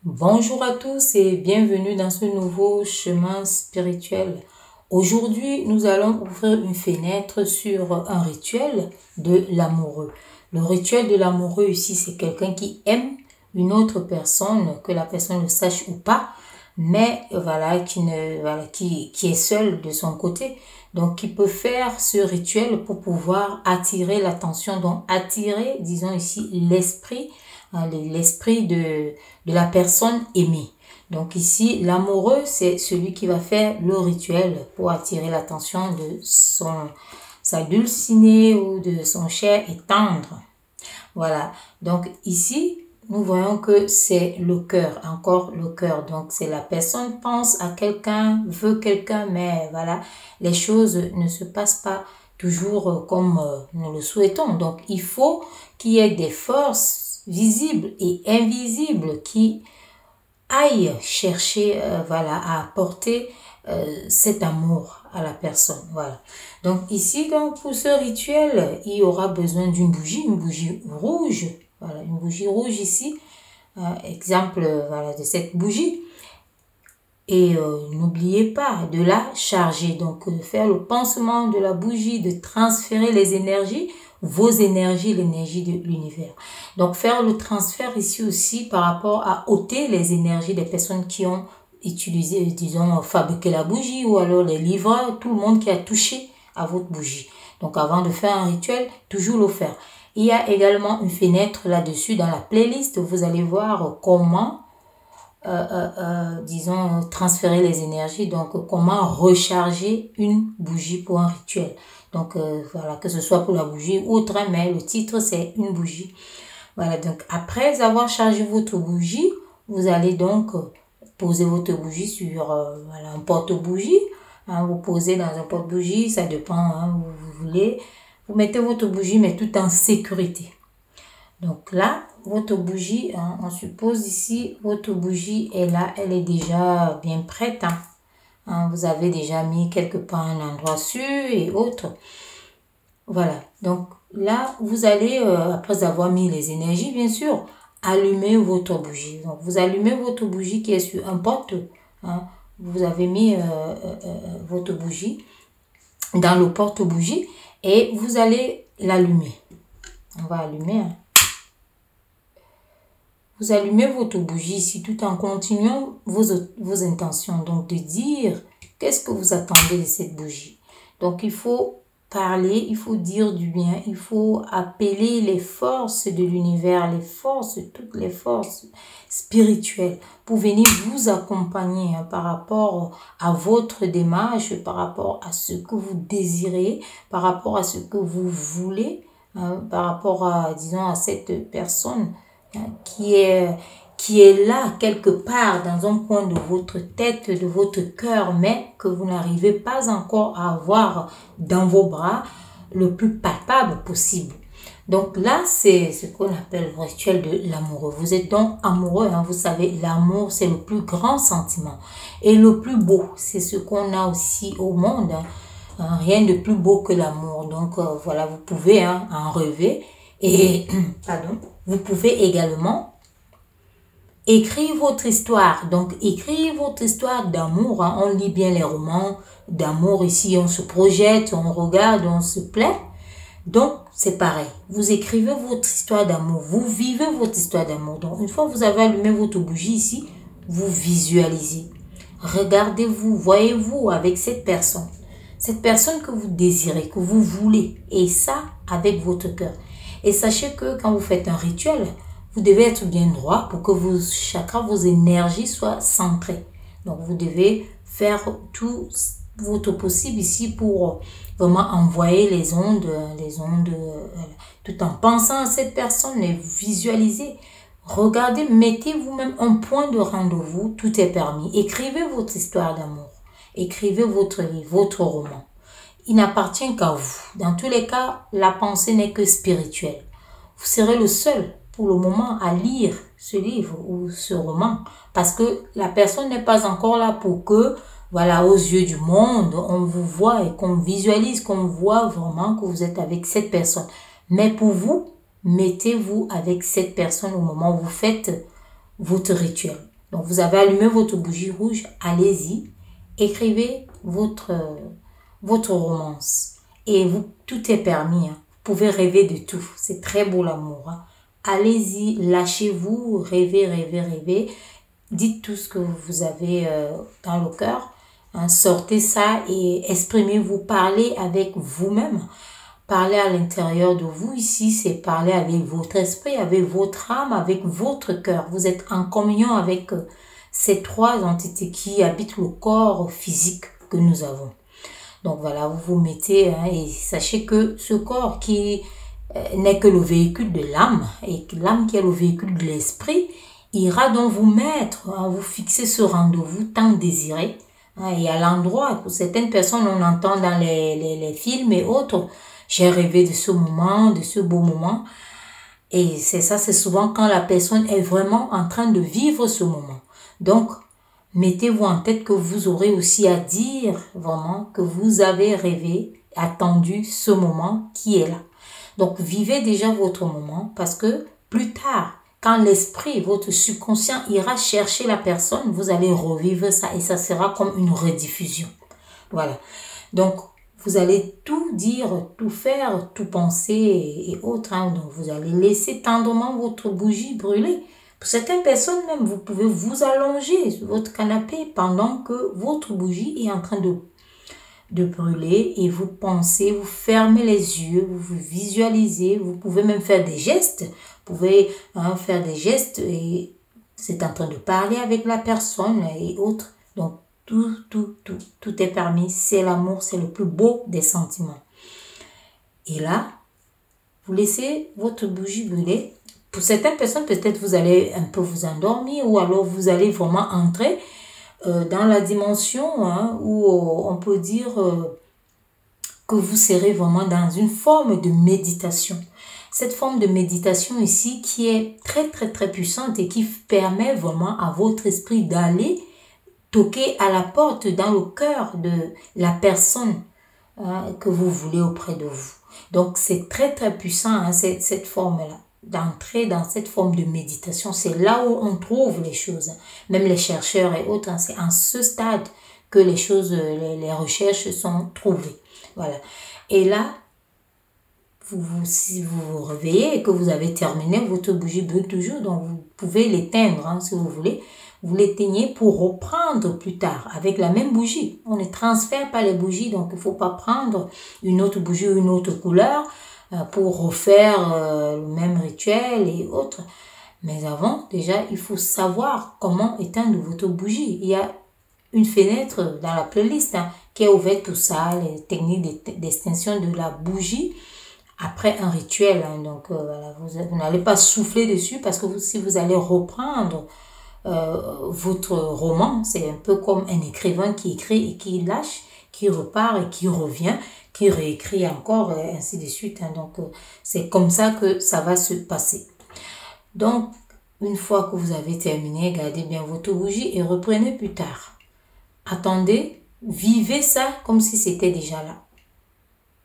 Bonjour à tous et bienvenue dans ce nouveau chemin spirituel. Aujourd'hui, nous allons ouvrir une fenêtre sur un rituel de l'amoureux. Le rituel de l'amoureux ici, c'est quelqu'un qui aime une autre personne, que la personne le sache ou pas, mais qui est seul de son côté. Donc, qui peut faire ce rituel pour pouvoir attirer l'attention, donc attirer, disons ici, l'esprit de la personne aimée. Donc ici, l'amoureux, c'est celui qui va faire le rituel pour attirer l'attention de sa dulcinée ou de son cher et tendre. Voilà. Donc ici, nous voyons que c'est le cœur, encore le cœur. Donc c'est la personne pense à quelqu'un, veut quelqu'un, mais voilà, les choses ne se passent pas toujours comme nous le souhaitons. Donc il faut qu'il y ait des forces visibles et invisibles qui aillent chercher à apporter cet amour à la personne. Voilà. Donc ici, donc, pour ce rituel, il y aura besoin d'une bougie, une bougie rouge. Voilà, une bougie rouge ici. Exemple de cette bougie. Et n'oubliez pas de la charger. Donc faire le pansement de la bougie, de transférer les énergies, vos énergies, l'énergie de l'univers. Donc faire le transfert ici aussi par rapport à ôter les énergies des personnes qui ont utilisé, disons, fabriqué la bougie, ou alors les livreurs, tout le monde qui a touché à votre bougie. Donc avant de faire un rituel, toujours le faire. Il y a également une fenêtre là-dessus dans la playlist. Vous allez voir comment disons, transférer les énergies, donc comment recharger une bougie pour un rituel. Donc voilà, que ce soit pour la bougie ou autre, mais le titre c'est une bougie. Voilà, donc après avoir chargé votre bougie, vous allez donc poser votre bougie sur un porte-bougie. Vous posez dans un porte-bougie, ça dépend où vous voulez. Vous mettez votre bougie, mais tout en sécurité. Donc là, votre bougie, on suppose ici, votre bougie est là, elle est déjà bien prête. Vous avez déjà mis quelque part un endroit sûr et autres. Voilà, donc là, vous allez, après avoir mis les énergies, bien sûr, allumer votre bougie. Donc vous allumez votre bougie qui est sur un porte. Vous avez mis votre bougie dans le porte-bougie et vous allez l'allumer. On va allumer. Vous allumez votre bougie ici tout en continuant vos intentions. Donc, de dire qu'est-ce que vous attendez de cette bougie. Donc, il faut parler, il faut dire du bien, il faut appeler les forces de l'univers, toutes les forces spirituelles pour venir vous accompagner par rapport à votre démarche, par rapport à ce que vous désirez, par rapport à ce que vous voulez, par rapport à, disons, à cette personne qui est là quelque part dans un coin de votre tête, de votre cœur, mais que vous n'arrivez pas encore à avoir dans vos bras le plus palpable possible. Donc là, c'est ce qu'on appelle le rituel de l'amoureux. Vous êtes donc amoureux, vous savez, l'amour, c'est le plus grand sentiment. Et le plus beau, c'est ce qu'on a aussi au monde. Rien de plus beau que l'amour. Donc voilà, vous pouvez en rêver. Et, vous pouvez également écrire votre histoire. Donc, écrire votre histoire d'amour. On lit bien les romans d'amour ici. On se projette, on regarde, on se plaît. Donc, c'est pareil. Vous écrivez votre histoire d'amour. Vous vivez votre histoire d'amour. Donc, une fois que vous avez allumé votre bougie ici, vous visualisez. Regardez-vous, voyez-vous avec cette personne. Cette personne que vous désirez, que vous voulez. Et ça, avec votre cœur. Et sachez que quand vous faites un rituel, vous devez être bien droit pour que vos chakras, vos énergies soient centrées. Donc, vous devez faire tout votre possible ici pour vraiment envoyer les ondes, tout en pensant à cette personne et visualiser. Regardez, mettez vous-même un point de rendez-vous, tout est permis. Écrivez votre histoire d'amour. Écrivez votre livre, votre roman. Il n'appartient qu'à vous. Dans tous les cas, la pensée n'est que spirituelle. Vous serez le seul, pour le moment, à lire ce livre ou ce roman. Parce que la personne n'est pas encore là pour que, voilà, aux yeux du monde, on vous voit et qu'on visualise, qu'on voit vraiment que vous êtes avec cette personne. Mais pour vous, mettez-vous avec cette personne au moment où vous faites votre rituel. Donc, vous avez allumé votre bougie rouge, allez-y, écrivez votre romance. Et vous, tout est permis, hein. Vous pouvez rêver de tout. C'est très beau l'amour, hein. Allez-y, lâchez-vous, rêvez, rêvez, rêvez. Dites tout ce que vous avez dans le cœur. Hein. Sortez ça et exprimez-vous, parlez avec vous-même. Parler à l'intérieur de vous ici, c'est parler avec votre esprit, avec votre âme, avec votre cœur. Vous êtes en communion avec ces trois entités qui habitent le corps physique que nous avons. Donc voilà, vous vous mettez et sachez que ce corps qui n'est que le véhicule de l'âme et que l'âme qui est le véhicule de l'esprit ira donc vous mettre, vous fixer ce rendez-vous tant désiré. Et à l'endroit, pour certaines personnes, on entend dans les films et autres, j'ai rêvé de ce moment, de ce beau moment. Et c'est ça, c'est souvent quand la personne est vraiment en train de vivre ce moment. Donc, mettez-vous en tête que vous aurez aussi à dire vraiment que vous avez rêvé, attendu ce moment qui est là. Donc, vivez déjà votre moment parce que plus tard, quand l'esprit, votre subconscient ira chercher la personne, vous allez revivre ça et ça sera comme une rediffusion. Voilà. Donc, vous allez tout dire, tout faire, tout penser et autres. Hein. Donc, vous allez laisser tendrement votre bougie brûler. Pour certaines personnes, même, vous pouvez vous allonger sur votre canapé pendant que votre bougie est en train de brûler et vous pensez, vous fermez les yeux, vous vous visualisez. Vous pouvez même faire des gestes. Vous pouvez faire des gestes et c'est en train de parler avec la personne et autres. Donc, tout est permis. C'est l'amour, c'est le plus beau des sentiments. Et là, vous laissez votre bougie brûler. Pour certaines personnes, peut-être vous allez un peu vous endormir ou alors vous allez vraiment entrer dans la dimension où on peut dire que vous serez vraiment dans une forme de méditation. Cette forme de méditation ici qui est très, très, très puissante et qui permet vraiment à votre esprit d'aller toquer à la porte dans le cœur de la personne que vous voulez auprès de vous. Donc, c'est très, très puissant, cette forme-là. D'entrer dans cette forme de méditation, c'est là où on trouve les choses. Même les chercheurs et autres, c'est en ce stade que les choses, les recherches sont trouvées. Voilà. Et là, si vous vous réveillez et que vous avez terminé, votre bougie brûle toujours, donc vous pouvez l'éteindre si vous voulez. Vous l'éteignez pour reprendre plus tard avec la même bougie. On ne transfère pas les bougies, donc il ne faut pas prendre une autre bougie ou une autre couleur pour refaire le même rituel et autres. Mais avant, déjà, il faut savoir comment éteindre votre bougie. Il y a une fenêtre dans la playlist qui est ouverte pour ça, les techniques d'extinction de la bougie après un rituel. Donc, voilà, vous n'allez pas souffler dessus parce que si vous allez reprendre votre roman, c'est un peu comme un écrivain qui écrit et qui lâche, qui repart et qui revient, qui réécrit encore, et ainsi de suite. Donc, c'est comme ça que ça va se passer. Donc, une fois que vous avez terminé, gardez bien votre bougie et reprenez plus tard. Attendez, vivez ça comme si c'était déjà là.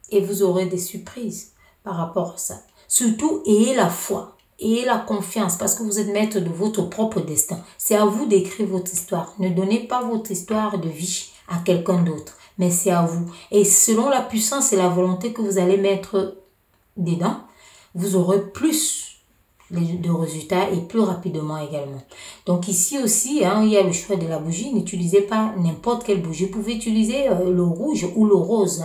Et vous aurez des surprises par rapport à ça. Surtout, ayez la foi. Et la confiance parce que vous êtes maître de votre propre destin. C'est à vous d'écrire votre histoire. Ne donnez pas votre histoire de vie à quelqu'un d'autre, mais c'est à vous. Et selon la puissance et la volonté que vous allez mettre dedans, vous aurez plus de résultats et plus rapidement également. Donc ici aussi, il y a le choix de la bougie. N'utilisez pas n'importe quelle bougie. Vous pouvez utiliser le rouge ou le rose.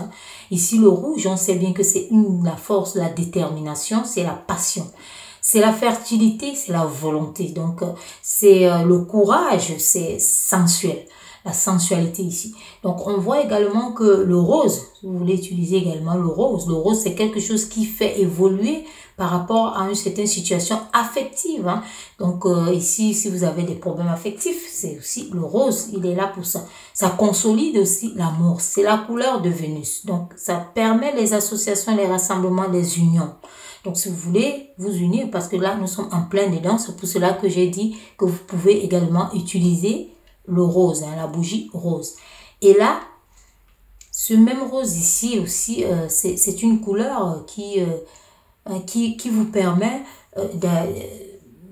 Ici, le rouge, on sait bien que c'est la force, la détermination, c'est la passion. C'est la fertilité, c'est la volonté. Donc, c'est le courage, c'est sensuel. La sensualité ici. Donc, on voit également que le rose, si vous voulez utiliser également le rose, c'est quelque chose qui fait évoluer par rapport à une certaine situation affective. Donc, ici, si vous avez des problèmes affectifs, c'est aussi le rose, il est là pour ça. Ça consolide aussi l'amour. C'est la couleur de Vénus. Donc, ça permet les associations, les rassemblements, les unions. Donc, si vous voulez vous unir, parce que là, nous sommes en plein dedans, c'est pour cela que j'ai dit que vous pouvez également utiliser le rose, la bougie rose. Et là, ce même rose ici aussi, c'est une couleur qui vous permet,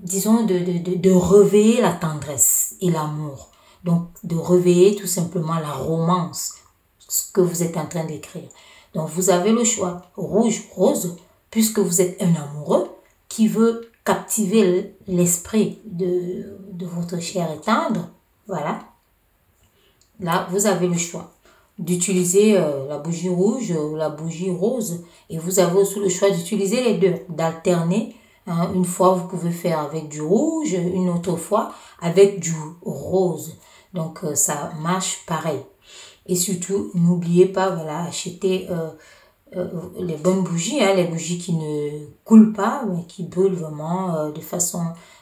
disons, de réveiller la tendresse et l'amour. Donc, de réveiller tout simplement la romance, ce que vous êtes en train d'écrire. Donc, vous avez le choix, rouge, rose, puisque vous êtes un amoureux qui veut captiver l'esprit de votre chair et tendre. Voilà. Là, vous avez le choix d'utiliser la bougie rouge ou la bougie rose. Et vous avez aussi le choix d'utiliser les deux, d'alterner. Hein. Une fois, vous pouvez faire avec du rouge, une autre fois avec du rose. Donc, ça marche pareil. Et surtout, n'oubliez pas, voilà, acheter les bonnes bougies, hein, les bougies qui ne coulent pas, mais qui brûlent vraiment de façon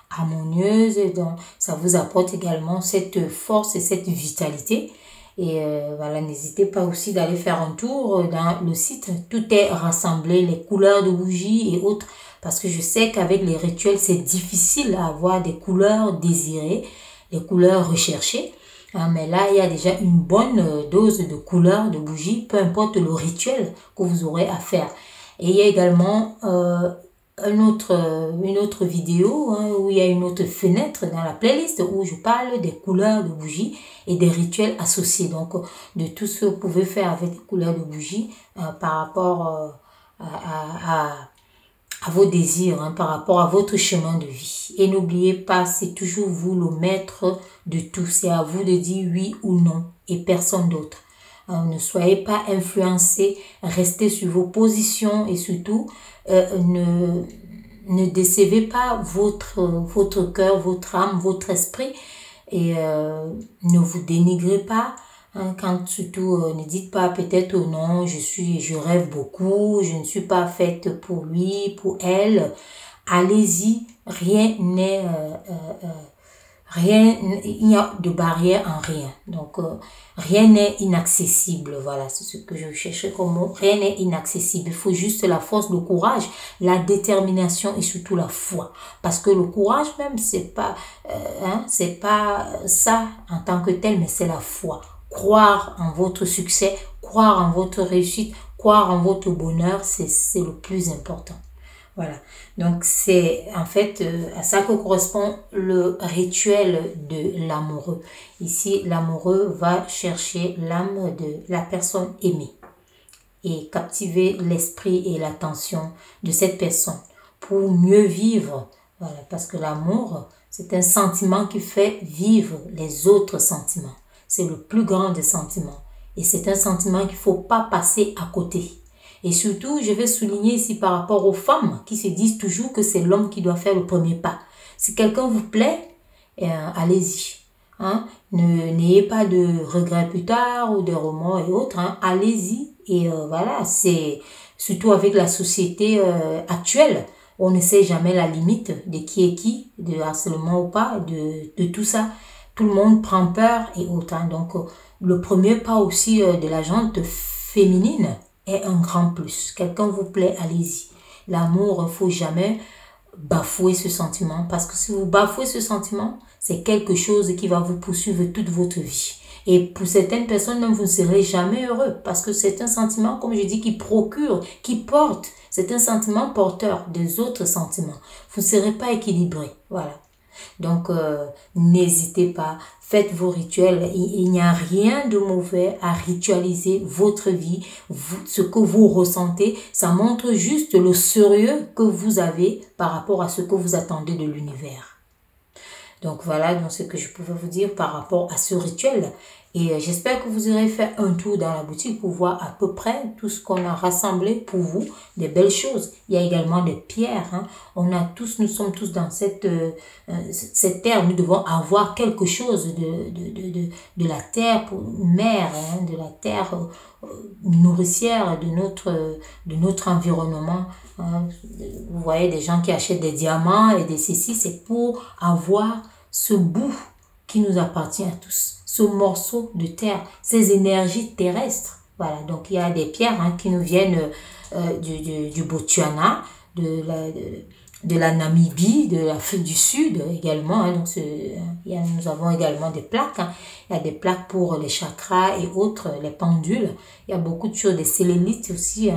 harmonieuse. Et donc, ça vous apporte également cette force et cette vitalité. Et voilà, n'hésitez pas aussi d'aller faire un tour dans le site. Tout est rassemblé, les couleurs de bougies et autres. Parce que je sais qu'avec les rituels, c'est difficile à avoir des couleurs désirées, des couleurs recherchées. Mais là, il y a déjà une bonne dose de couleurs de bougies, peu importe le rituel que vous aurez à faire. Et il y a également une autre vidéo où il y a une autre fenêtre dans la playlist où je parle des couleurs de bougies et des rituels associés. Donc, de tout ce que vous pouvez faire avec les couleurs de bougies par rapport à vos désirs, hein, par rapport à votre chemin de vie. Et n'oubliez pas, c'est toujours vous le maître de tout. C'est à vous de dire oui ou non et personne d'autre. Ne soyez pas influencés, restez sur vos positions et surtout, ne décevez pas votre cœur, votre âme, votre esprit et ne vous dénigrez pas. Hein, quand surtout, ne dites pas peut-être non, je rêve beaucoup, je ne suis pas faite pour lui, pour elle. Allez-y, il n'y a de barrière en rien. Donc, rien n'est inaccessible. Voilà, c'est ce que je cherchais comme mot. Rien n'est inaccessible. Il faut juste la force, le courage, la détermination et surtout la foi. Parce que le courage même, c'est pas ça en tant que tel, mais c'est la foi. Croire en votre succès, croire en votre réussite, croire en votre bonheur, c'est le plus important. Voilà, donc c'est en fait à ça que correspond le rituel de l'amoureux. Ici, l'amoureux va chercher l'âme de la personne aimée et captiver l'esprit et l'attention de cette personne pour mieux vivre. Voilà, parce que l'amour, c'est un sentiment qui fait vivre les autres sentiments. C'est le plus grand des sentiments. Et c'est un sentiment qu'il ne faut pas passer à côté. Et surtout, je vais souligner ici par rapport aux femmes qui se disent toujours que c'est l'homme qui doit faire le premier pas. Si quelqu'un vous plaît, allez-y. Hein? N'ayez pas de regrets plus tard ou de remords et autres. Hein? Allez-y. Et voilà, c'est surtout avec la société actuelle. On ne sait jamais la limite de qui est qui, de harcèlement ou pas, de tout ça. Tout le monde prend peur et autres. Hein? Donc, le premier pas aussi de la gente féminine est un grand plus. Quelqu'un vous plaît, allez-y. L'amour, il ne faut jamais bafouer ce sentiment. Parce que si vous bafouez ce sentiment, c'est quelque chose qui va vous poursuivre toute votre vie. Et pour certaines personnes, même vous ne serez jamais heureux. Parce que c'est un sentiment, comme je dis, qui procure, qui porte. C'est un sentiment porteur des autres sentiments. Vous ne serez pas équilibré. Voilà. Donc, n'hésitez pas, faites vos rituels. Il n'y a rien de mauvais à ritualiser votre vie, ce que vous ressentez. Ça montre juste le sérieux que vous avez par rapport à ce que vous attendez de l'univers. Donc, voilà donc ce que je pouvais vous dire par rapport à ce rituel. Et j'espère que vous aurez fait un tour dans la boutique pour voir à peu près tout ce qu'on a rassemblé pour vous, des belles choses. Il y a également des pierres. Hein. Nous sommes tous dans cette terre. Nous devons avoir quelque chose de la terre, mère, hein, de la terre nourricière de notre environnement. Hein. Vous voyez des gens qui achètent des diamants et des ceci, c'est pour avoir ce bout qui nous appartient à tous, ce morceau de terre, ces énergies terrestres. Voilà, donc il y a des pierres qui nous viennent du Botswana, de la Namibie, de l'Afrique du Sud également. Hein, donc nous avons également des plaques. Hein. Il y a des plaques pour les chakras et autres, les pendules. Il y a beaucoup de choses, des sélénites aussi,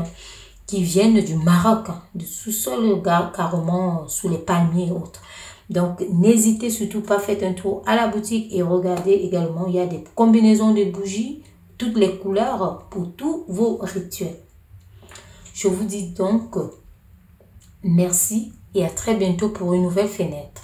qui viennent du Maroc, du sous-sol carrément sous les palmiers et autres. Donc, n'hésitez surtout pas, faites un tour à la boutique et regardez également, il y a des combinaisons de bougies, toutes les couleurs pour tous vos rituels. Je vous dis donc merci et à très bientôt pour une nouvelle fenêtre.